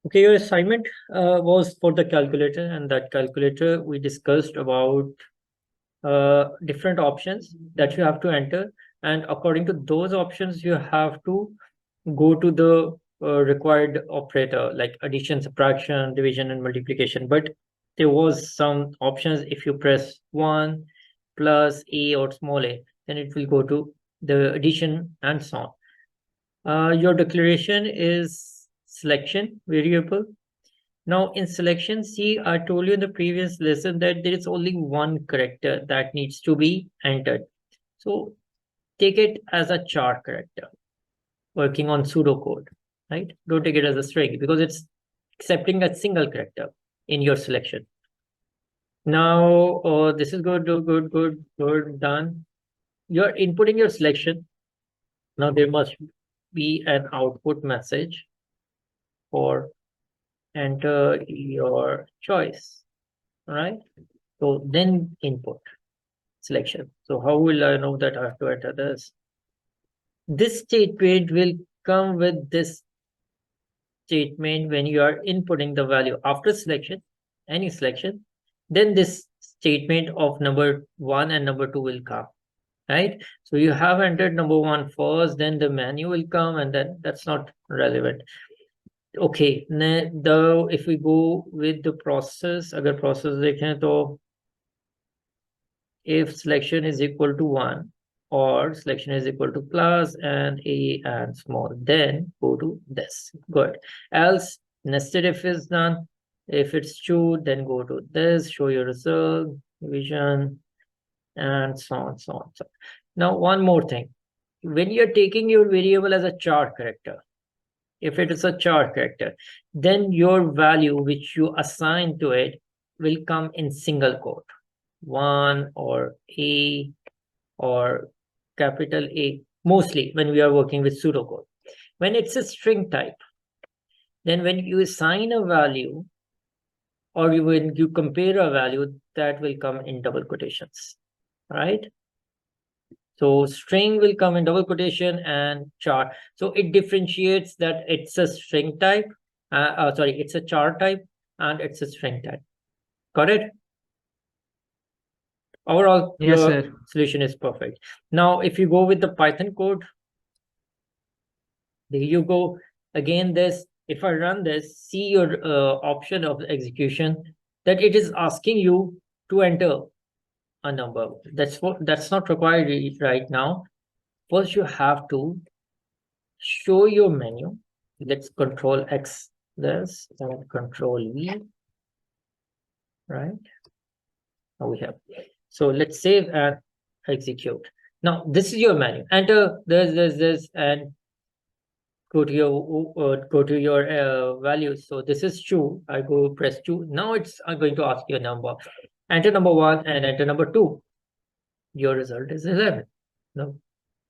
Okay, your assignment was for the calculator, and that calculator we discussed about different options that you have to enter, and according to those options you have to go to the required operator like addition, subtraction, division, and multiplication. But there was some options. If you press 1 plus a or small a, then it will go to the addition and so on. Your declaration is selection variable. Now in selection, see, I told you in the previous lesson that there is only one character that needs to be entered. So take it as a char character working on pseudocode, right? Don't take it as a string because it's accepting a single character in your selection. Now, this is good, done. You're inputting your selection. Now there must be an output message for enter your choice. All right. So then input selection. So how will I know that I have to enter this? This statement will come with this statement when you are inputting the value after selection, any selection. Then this statement of number 1 and number 2 will come. Right. So you have entered number 1 first, then the menu will come, and then that's not relevant. Okay, if we go with the process, अगर process देखें तो if selection is equal to 1 or selection is equal to plus and a and small, then go to this. Good. Else nested if is done. If it's true, then go to this, show your result, division, and so on, so on. So now one more thing. When you're taking your variable as a char character, if it is a char character, then your value which you assign to it will come in single quote, 1 or a or capital A, mostly when we are working with pseudocode. When it's a string type, then when you assign a value or when you compare a value, that will come in double quotations, right? So string will come in double quotation and char. So it differentiates that it's a string type, it's a char type and it's a string type. Got it? Overall, Yes, your sir. solution is perfect. Now, if you go with the Python code, there you go. Again, this, if I run this, see your option of execution that it is asking you to enter a number. That's not required right now. First, you have to show your menu. Let's control X this and control V, right? Now we have. So let's save and execute. Now this is your menu. Enter this, and go to your values. So this is true. I go press 2. Now I'm going to ask you a number. Enter number 1 and enter number 2. Your result is 11. No,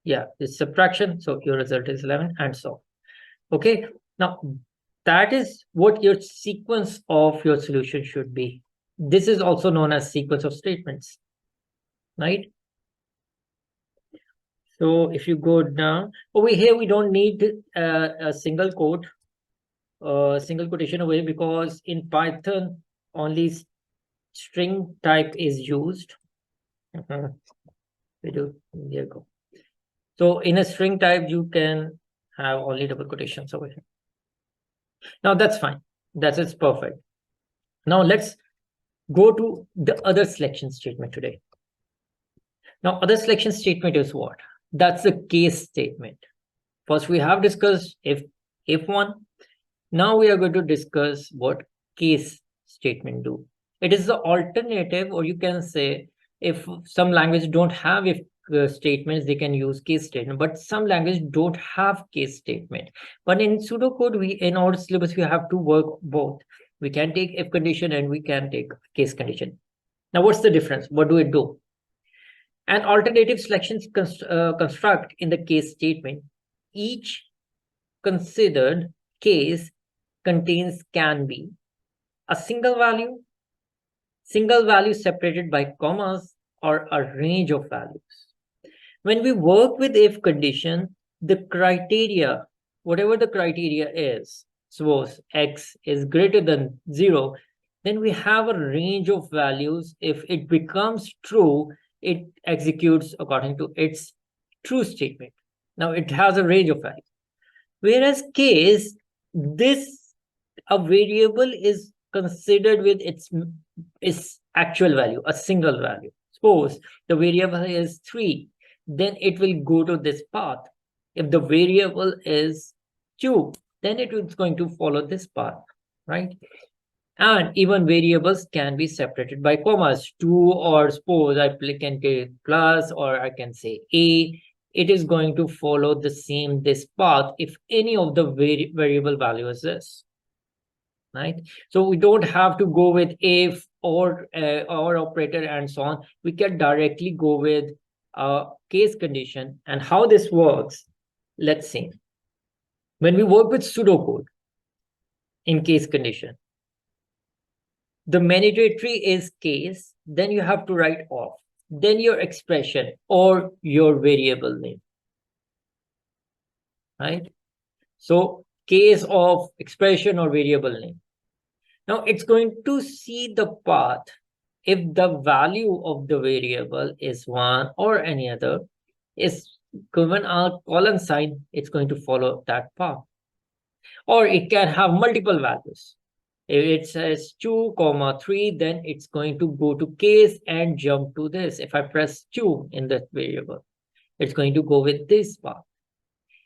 yeah, it's subtraction. So your result is 11 and so. Okay. Now that is what your sequence of your solution should be. This is also known as sequence of statements, right? So if you go down over here, we don't need a single quote, single quotation away, because in Python only string type is used. There you go. So in a string type, you can have only double quotations over here. Now that's fine. It's perfect. Now let's go to the other selection statement today. Now other selection statement is what? That's the case statement. First we have discussed if one. Now we are going to discuss what case statement do. It is the alternative, or you can say if some language don't have if statements, they can use case statement, but some language don't have case statement. But in pseudocode, in our syllabus, we have to work both. We can take if condition and we can take case condition. Now, what's the difference? What do it do? An alternative selection construct in the case statement. Each considered case contains can be a single value separated by commas, or a range of values. When we work with if condition, the criteria, whatever the criteria is, suppose x is greater than 0, then we have a range of values. If it becomes true, it executes according to its true statement. Now it has a range of values. Whereas case, this a variable is considered with its actual value, a single value. Suppose the variable is 3, then it will go to this path. If the variable is 2, then it is going to follow this path, right? And even variables can be separated by commas. 2, or suppose I can take plus, or I can say a. It is going to follow this path if any of the variable value is this, right? So we don't have to go with if or operator and so on. We can directly go with a case condition. And how this works, let's see. When we work with pseudocode in case condition, the mandatory is case, then you have to write off, then your expression or your variable name, right? So case of expression or variable name. Now it's going to see the path. If the value of the variable is 1 or any other is given a colon sign, it's going to follow that path. Or it can have multiple values. If it says 2, 3, then it's going to go to case and jump to this. If I press 2 in that variable, it's going to go with this path.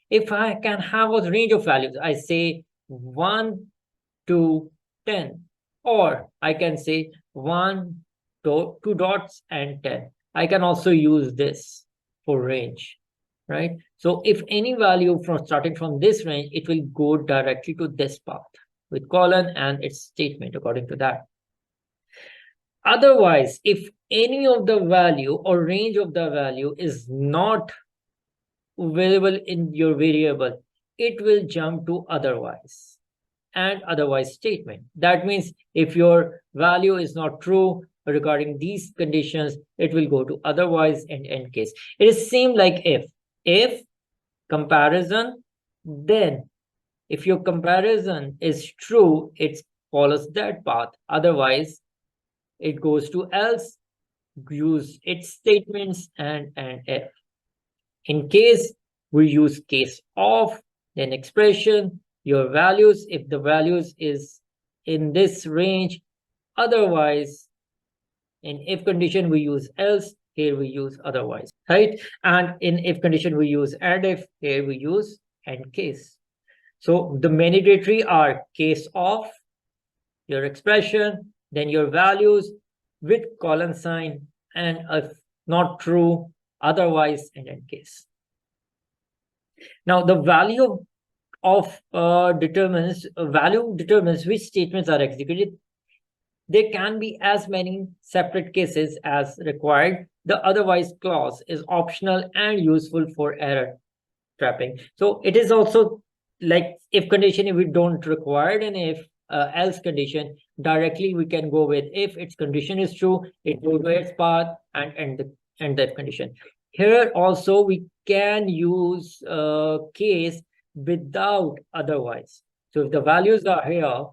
If I can have a range of values, I say 1 to 10, or I can say 1 to 2 dots and 10. I can also use this for range, right? So if any value from starting from this range, it will go directly to this path with colon and its statement according to that. Otherwise, if any of the value or range of the value is not available in your variable, it will jump to otherwise and otherwise statement. That means if your value is not true regarding these conditions, it will go to otherwise and end case. It is same like if comparison, then if your comparison is true, it follows that path. Otherwise, it goes to else, use its statements and if. In case, we use case of, then expression, your values, if the values is in this range. Otherwise, in if condition, we use else, here we use otherwise, right? And in if condition, we use and if, here we use and case. So the mandatory are case of, your expression, then your values with colon sign, and if not true, otherwise and end case. Now the value of value determines which statements are executed. There can be as many separate cases as required. The otherwise clause is optional and useful for error trapping. So it is also like if condition, if we don't require an if else condition, directly we can go with if its condition is true, it will go its path and end that condition. Here also we can use case without otherwise. So if the values are here,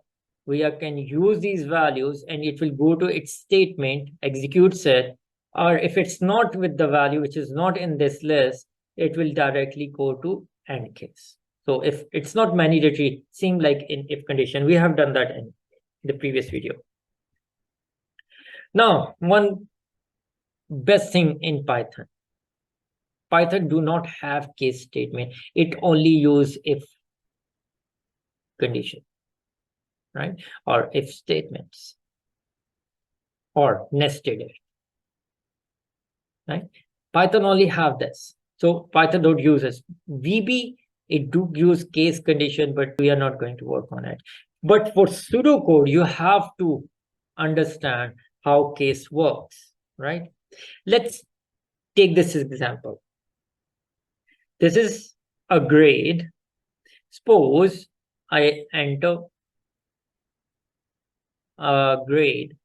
we can use these values and it will go to its statement, executes it. Or if it's not with the value, which is not in this list, it will directly go to end case. So if it's not mandatory, seem like in if condition, we have done that in the previous video. Now, one best thing in Python. Python do not have case statement. It only use if condition, right? Or if statements or nested if, right? Python only have this. So Python don't use this. VB, it do use case condition, but we are not going to work on it. But for pseudocode, you have to understand how case works, right? Let's take this example. This is a grade. Suppose I enter a grade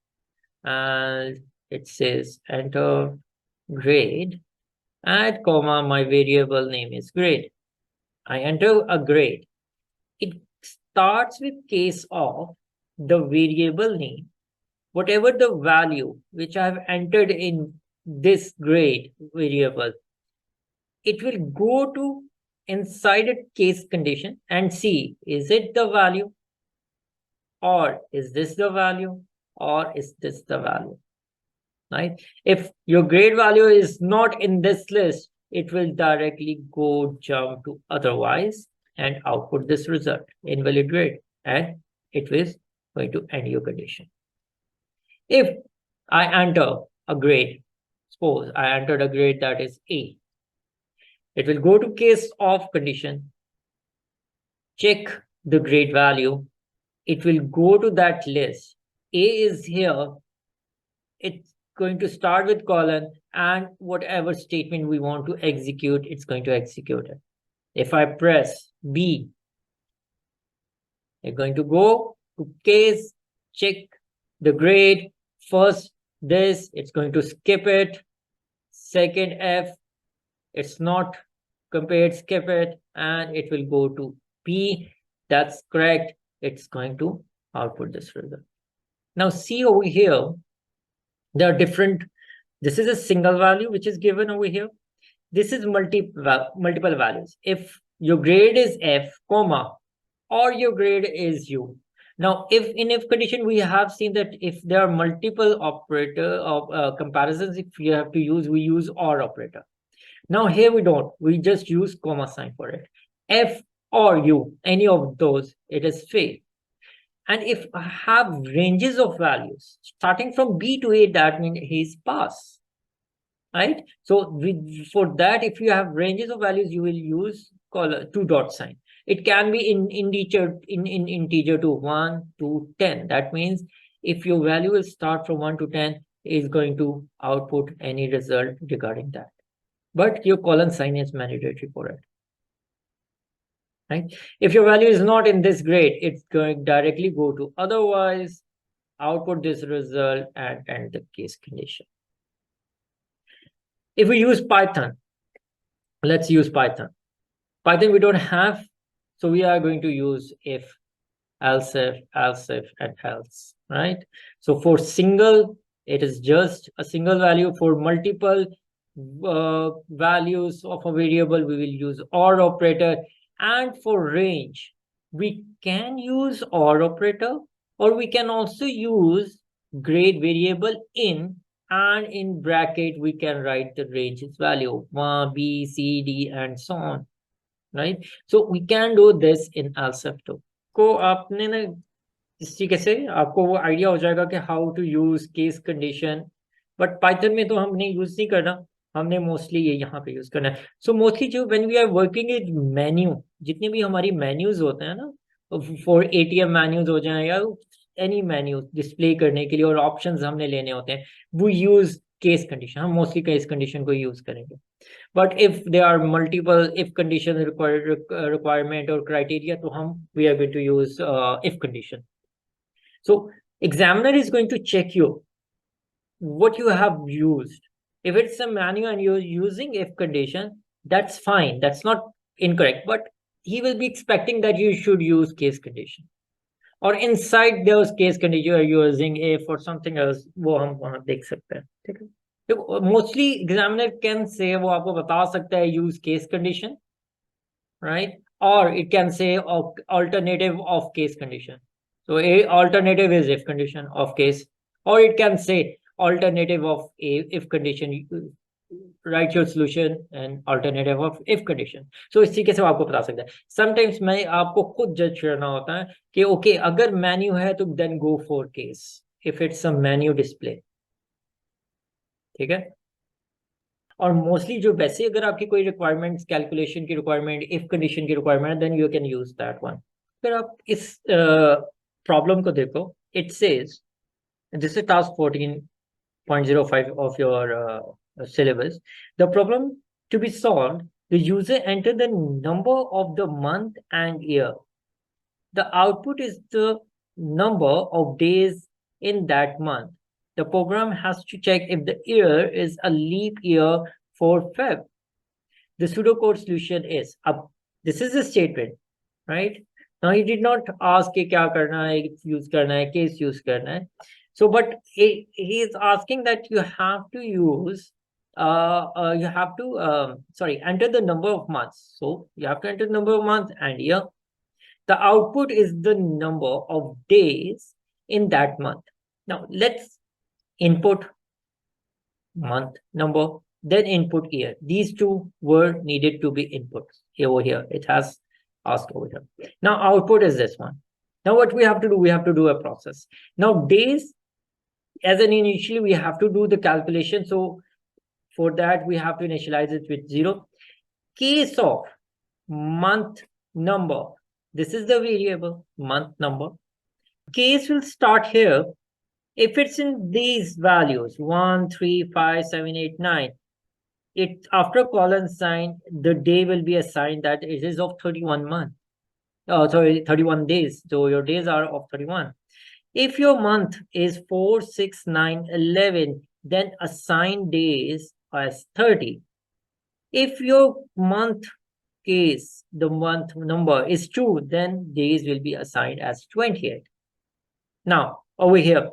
and it says enter grade and comma, my variable name is grade. I enter a grade. It starts with case of the variable name, whatever the value which I have entered in this grade variable, it will go to inside a case condition and see, is it the value, or is this the value, or is this the value, right? If your grade value is not in this list, it will directly go jump to otherwise and output this result, invalid grade, and it is going to end your condition. If I enter a grade, suppose I entered a grade that is A, it will go to case of condition, check the grade value, it will go to that list. A is here, it's going to start with colon, and whatever statement we want to execute, it's going to execute it. If I press B, it's going to go to case, check the grade. First, this, it's going to skip it. Second F, it's not compared, skip it, and it will go to P. That's correct. It's going to output this result. Now see over here, there are different, this is a single value which is given over here. This is multiple values. If your grade is F, comma, or your grade is U. Now, if in if condition, we have seen that if there are multiple operator of comparisons, if you have to use, we use OR operator. Now here we don't, we just use comma sign for it. F or U, any of those, it is fail. And if I have ranges of values starting from B to A, that means he's pass, right? So for that, if you have ranges of values, you will use two dot sign. It can be in integer to 1 to 10. That means if your value will start from 1 to 10, is going to output any result regarding that. But your colon sign is mandatory for it. Right? If your value is not in this grade, it's going directly go to otherwise, output this result, and end the case condition. If we use Python, let's use Python. Python we don't have, so we are going to use if, else if, and else, right? So for single, it is just a single value. For multiple values of a variable, we will use OR operator. And for range, we can use OR operator, or we can also use grade variable in, and in bracket we can write the ranges value, B, C, D, and so on, right? So we can do this in else if too. को आपने ना इस तरीके से आपको वो idea हो जाएगा कि how to use case condition, but Python में तो हमने यूज नहीं करना, हमने मोस्टली ये यहाँ पे यूज करना है. सो मोस्टली जो when we are working with menu, जितने भी हमारी मेन्यूज होते हैं ना, फॉर एटीएम मेन्यूज हो जाए या एनी मेन्यू डिस्प्ले करने के लिए, और ऑप्शंस हमने लेने होते हैं, वो यूज केस कंडीशन, हम मोस्टली केस कंडीशन को यूज करेंगे. But if there are multiple if condition requirement or criteria, तो हम we are going to use if condition. So examiner is going to check you what you have used. If it's a manual and you're using if condition, that's fine, that's not incorrect, but he will be expecting that you should use case condition, or inside those case condition you are using if or something else, वो हम वहाँ देख सकते हैं. ठीक है, mostly examiner can say वो आपको बता सकता है यूज केस कंडीशन, राइट, और it can say alternative of case condition. So a alternative is if condition of case, or it can say alternative of a if condition, write your solution and alternative of if condition. So इस तरीके से आपको बता सकता है. Sometimes मैं आपको खुद जज करना होता है कि ओके अगर मेन्यू है तो then go for case if it's a menu display. ठीक है, और मोस्टली जो वैसे अगर आपकी कोई रिक्वायरमेंट्स कैलकुलेशन की रिक्वायरमेंट, इफ कंडीशन की requirement, then you can use that one. अगर आप इस प्रॉब्लम को देखो, it says this is task 14.05 of your syllabus. The problem to be solved, the user enter the number of the month and year. The output is the number of days in that month. The program has to check if the year is a leap year for Feb. The pseudocode solution is up. This is a statement, right? Now he did not ask कि क्या करना है, use करना है, case use करना है. So, but he is asking that you have to use, you have to, enter the number of months. So you have to enter the number of months and year. The output is the number of days in that month. Now let's input month number, then input year. These two were needed to be input over here. It has asked over here. Now output is this one. Now what we have to do, we have to do a process. Now days, as an initially we have to do the calculation. So for that we have to initialize it with 0. Case of month number, this is the variable month number. Case will start here. If it's in these values 1, 3, 5, 7, 8, 9, it after colon sign, the day will be assigned that it is of 31 months. 31 days. So your days are of 31. If your month is 4, 6, 9, 11, then assign days as 30. If your month case, the month number is 2, then days will be assigned as 28. Now, over here,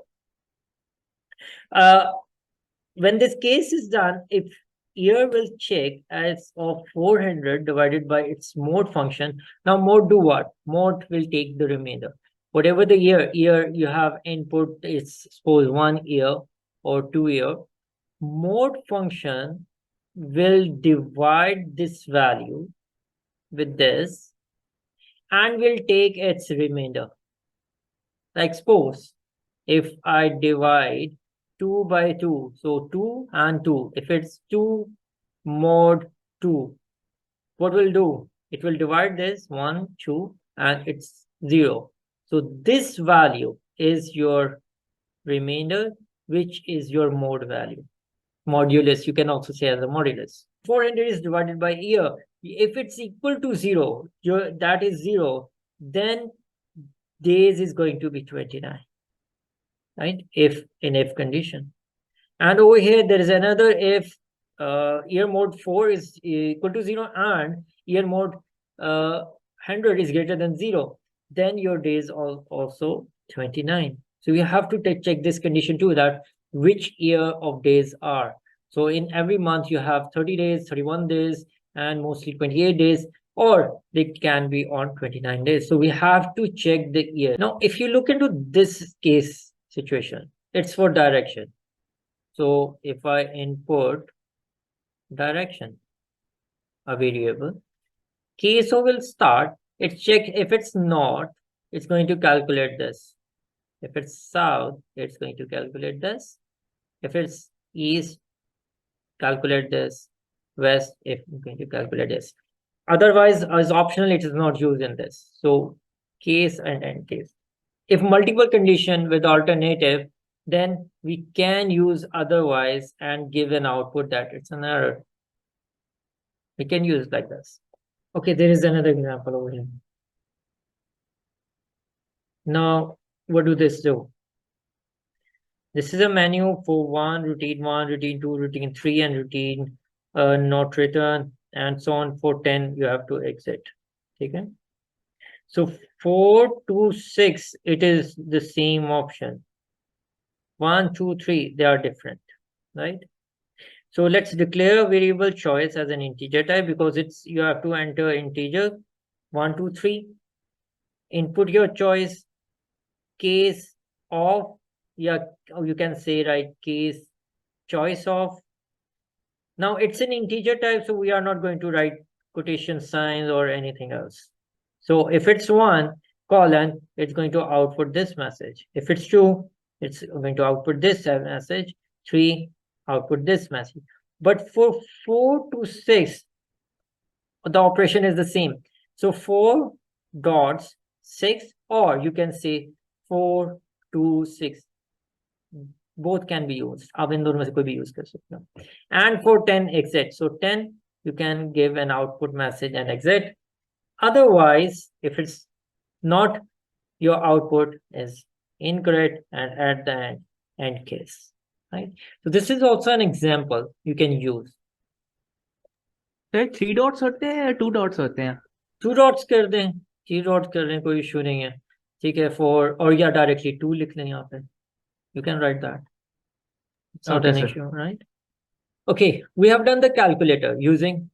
when this case is done, if year will check as of 400 divided by its mode function. Now mode do what? Mode will take the remainder. Whatever the year you have input is suppose 1 year or 2 year. Mode function will divide this value with this and will take its remainder. Like suppose if I divide 2 by 2, so 2 and 2, if it's 2 mod 2, what will do? It will divide this 1, 2 and it's 0. So this value is your remainder, which is your mode value. Modulus, you can also say as a modulus. 400 is divided by year. If it's equal to 0, that is 0, then days is going to be 29. Right? If in if condition. And over here, there is another if year mode 4 is equal to 0 and year mode 100 is greater than 0, then your days are also 29. So you have to check this condition too, that which year of days are. So in every month you have 30 days, 31 days, and mostly 28 days, or they can be on 29 days. So we have to check the year. Now, if you look into this case situation, it's for direction. So if I input direction, a variable, KSO will start, it's check. If it's north, it's going to calculate this. If it's south, it's going to calculate this. If it's east, calculate this. West, if it's going to calculate this. Otherwise, as optional, it is not used in this. So case and end case. If multiple condition with alternative, then we can use otherwise and give an output that it's an error. We can use like this. Okay, there is another example over here. Now, what do this do? This is a menu for routine 2, routine 3, and routine not return, and so on. For 10, you have to exit. Okay. So 4 to 6, it is the same option. 1, 2, 3, they are different, right? So let's declare variable choice as an integer type, because you have to enter integer 1, 2, 3. Input your choice, case of, you can say right, case choice of. Now it's an integer type, so we are not going to write quotation signs or anything else. So if it's 1 colon, it's going to output this message. If it's 2, it's going to output this message. 3, output this message. But for 4 to 6, the operation is the same. So 4 dots 6, or you can say 4 to 6. Both can be used. आप इन दोनों में से कोई भी use कर सकते हो. And for 10, exit. So 10, you can give an output message and exit. Otherwise, if it's not, your output is incorrect, and at the end case, right? So this is also an example you can use. 3 dots होते हैं या 2 dots होते हैं? 2 dots कर दें, 3 dot कर रहे हैं, कोई इशू नहीं है, ठीक है। 4 और या डायरेक्टली 2 लिख लें यहाँ पे, you can write that, it's not Okay, an sir. issue, right? Okay, we have done the calculator using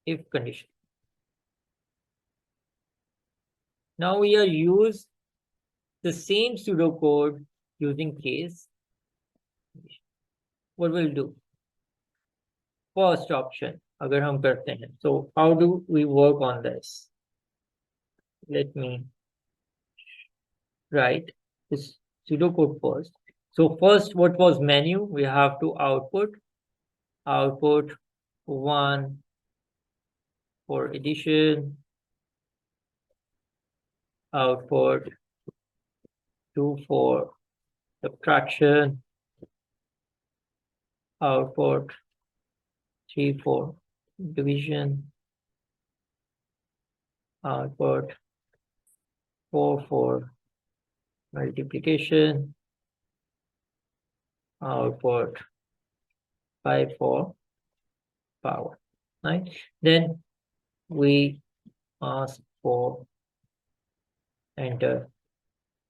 if condition. Now we are use the same pseudocode using case. What we'll do, first option अगर हम करते हैं, so how do we work on this? Let me write this pseudocode first. So first, what was menu? We have to output 1 for addition, output 2 for subtraction, output 3 for division, output 4 for multiplication, output 5 for power, right? Then we ask for enter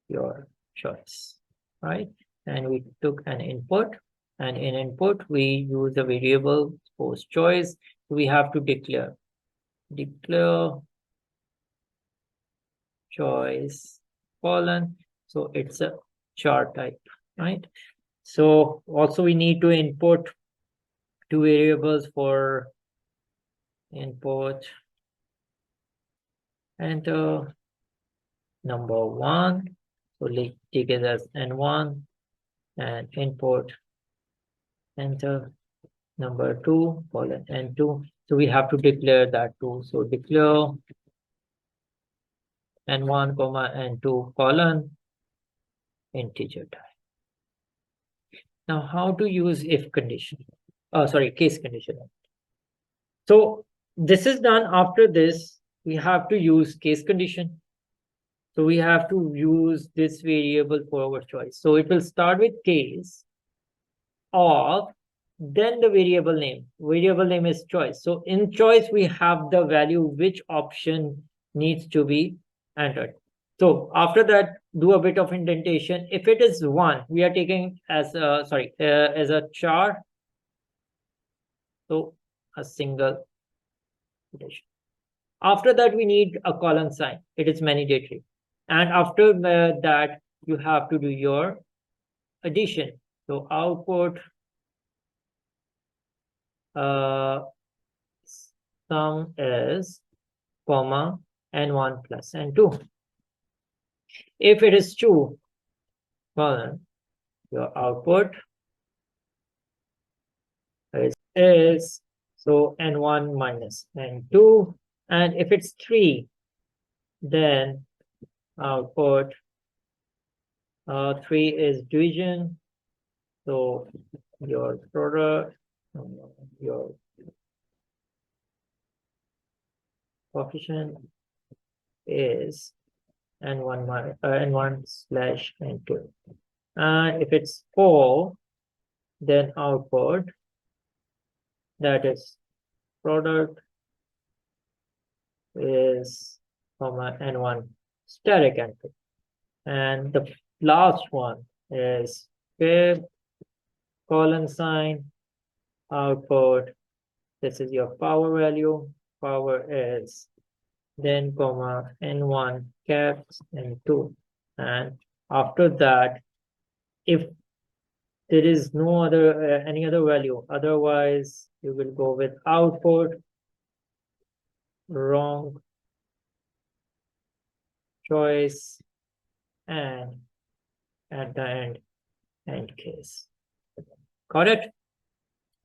your choice, right? And we took an input, and in input we use a variable post choice. We have to declare choice colon, so it's a char type, right? So also we need to input 2 variables for input enter number 1, so take it as n1, and input enter number 2 colon n2, so we have to declare that too. So declare n1 comma n2 colon integer type. Now how to use if condition, case conditional. So this is done. After this we have to use case condition, so we have to use this variable for our choice. So it will start with case of, then the variable name is choice. So in choice we have the value which option needs to be entered. So after that, do a bit of indentation. If it is 1, we are taking as as a char, so a single quotation. After that we need a colon sign, it is mandatory. And after that you have to do your addition. So output sum is comma n1 plus n2. If it is true, colon, your output is so n1 minus n2. And if it's 3, then output 3 is division, so your product, your coefficient is n1 minus n1 slash n2. And if it's 4, then output, that is product, is comma n1 static n2. And the last one is fifth colon sign, output, this is your power value, power is then comma n1 caps n2. And after that, if there is no other any other value, otherwise you will go with output wrong choice, and at the end case. Got it?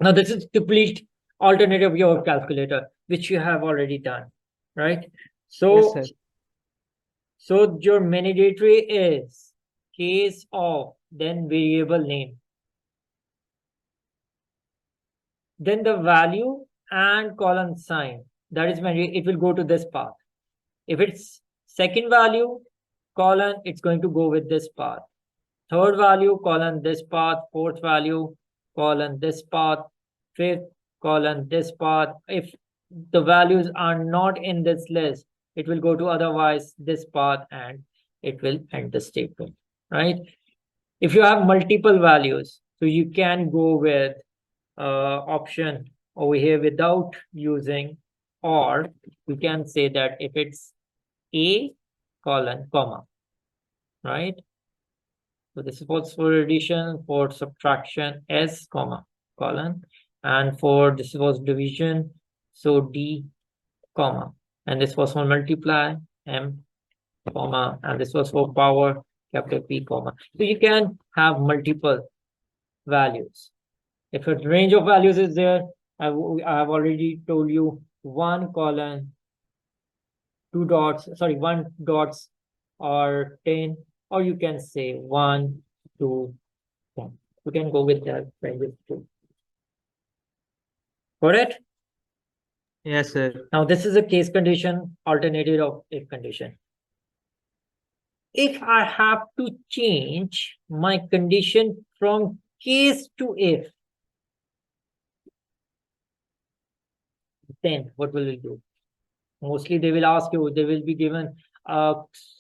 Now this is complete alternative of your calculator, which you have already done, right? So Yes, sir. so your mandatory is case of, then variable name, then the value and colon sign. That is mandatory. It will go to this path. If it's second value colon, it's going to go with this path. Third value colon this path. Fourth value colon this path. Fifth colon this path. If the values are not in this list, it will go to otherwise this path and it will end the statement, right? If you have multiple values, so you can go with option over here without using, or you can say that if it's a colon comma, right? So this was for addition, for subtraction s comma colon, and for this was division, so d comma, and this was for multiply m comma, and this was for power capital P comma. So you can have multiple values. If a range of values is there, I have already told you one colon, two dots, sorry, one dots or 10, or you can say 1, 2, 10. You can go with that ranges too. Got it? Yes, sir. Now this is a case condition alternative of if condition. If I have to change my condition from case to if, then what will it do? Mostly they will ask you, they will be given a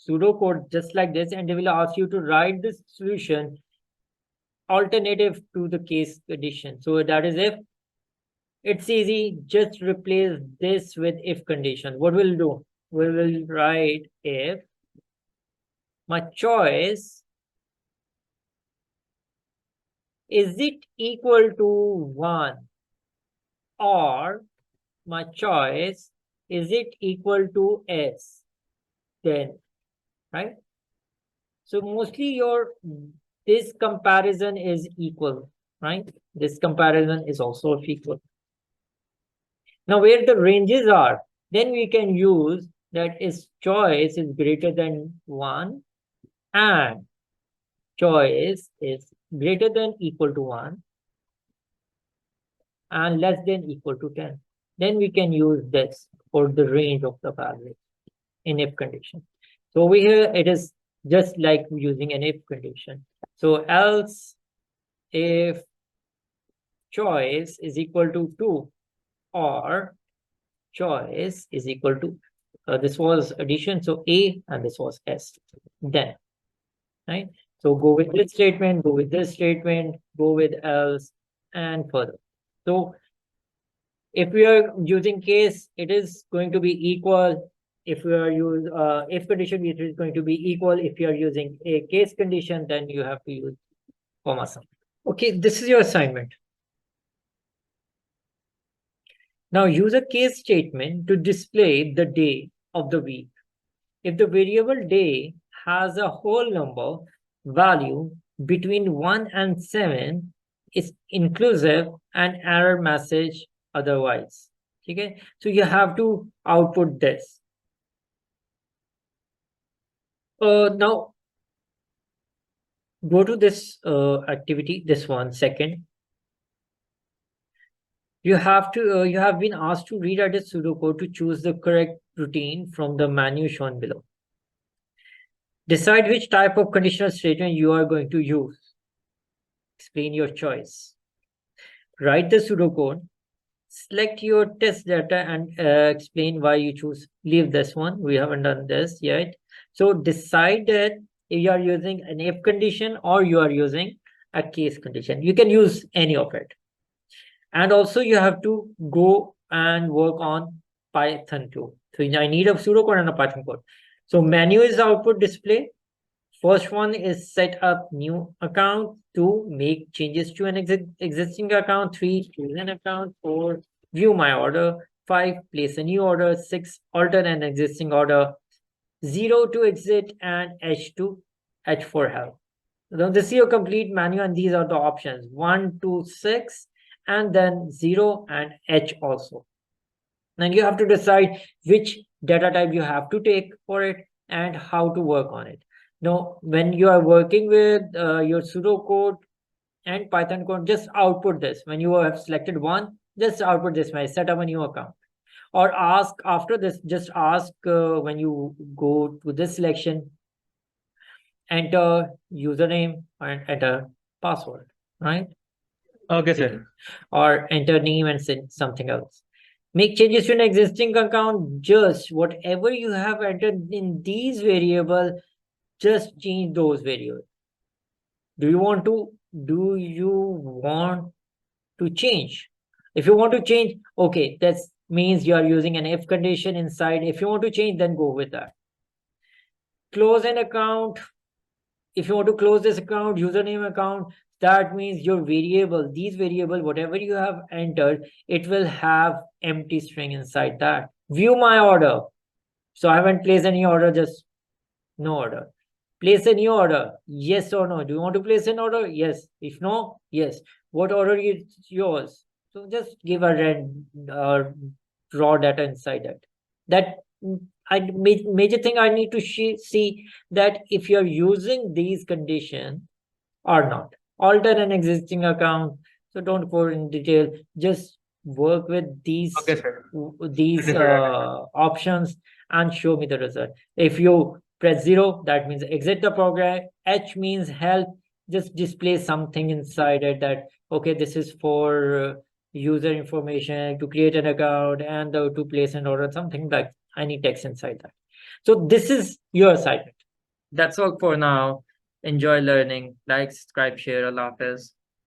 pseudocode just like this, and they will ask you to write this solution alternative to the case condition. So that is if. It's easy, just replace this with if condition. What we'll do? We will write if my choice is it equal to 1, or my choice is it equal to s, then, right? So mostly your this comparison is equal, right? This comparison is also equal. Now where the ranges are, then we can use that is choice is greater than 1 and choice is greater than equal to 1 and less than equal to 10. Then we can use this for the range of the value in if condition. So over here it is just like using an if condition. So else if choice is equal to 2 or choice is equal to this was addition, so a, and this was s, then, right? So go with this statement, go with this statement, go with else, and further. So if we are using case, it is going to be equal. If we are use if condition, it is going to be equal. If you are using a case condition, then you have to use comma sum. Okay, this is your assignment. Now use a case statement to display the day of the week. If the variable day has a whole number value between 1 and 7 is inclusive and error message otherwise. Okay, so you have to output this. Now go to this activity, this one second. You have been asked to rewrite a pseudocode to choose the correct routine from the menu shown below. Decide which type of conditional statement you are going to use. Explain your choice. Write the pseudocode. Select your test data and explain why you choose. Leave this one. We haven't done this yet. So decide that if you are using an if condition or you are using a case condition. You can use any of it. And also you have to go and work on Python too. So I need a pseudocode and a Python code. So menu is output display. First one is set up new account. 2, make changes to an existing account. 3, choose an account. 4, view my order. 5, place a new order. 6, alter an existing order. 0 to exit and H for help. Now this is your complete menu and these are the options 1 to 6 and then 0 and H also. And you have to decide which data type you have to take for it and how to work on it. Now, when you are working with your pseudocode and Python code, just output this. When you have selected one, just output this way, set up a new account. Or ask after this, just ask when you go to this selection, enter username and enter password, right? Okay, sir. Or enter name and send something else. Make changes to an existing account, just whatever you have entered in these variable, just change those variables. Do you want to change? If you want to change, okay, that means you are using an if condition inside. If you want to change, then go with that. Close an account. If you want to close this account, username account, that means your variable, these variable, whatever you have entered, it will have empty string inside that. View my order. So I haven't placed any order, just no order. Place a new order. Yes or no? Do you want to place an order? Yes. If no, yes. What order is yours? So just give a raw data inside that. That major thing I need to see that if you're using these conditions or not. Alter an existing account. So don't go in detail. Just work with Okay, sir. these options and show me the result. If you press 0, that means exit the program. H means help. Just display something inside it that okay, this is for user information to create an account and to place an order, something like any text inside that. So this is your assignment. That's all for now. Enjoy learning. Like, subscribe, share. Allah Hafiz.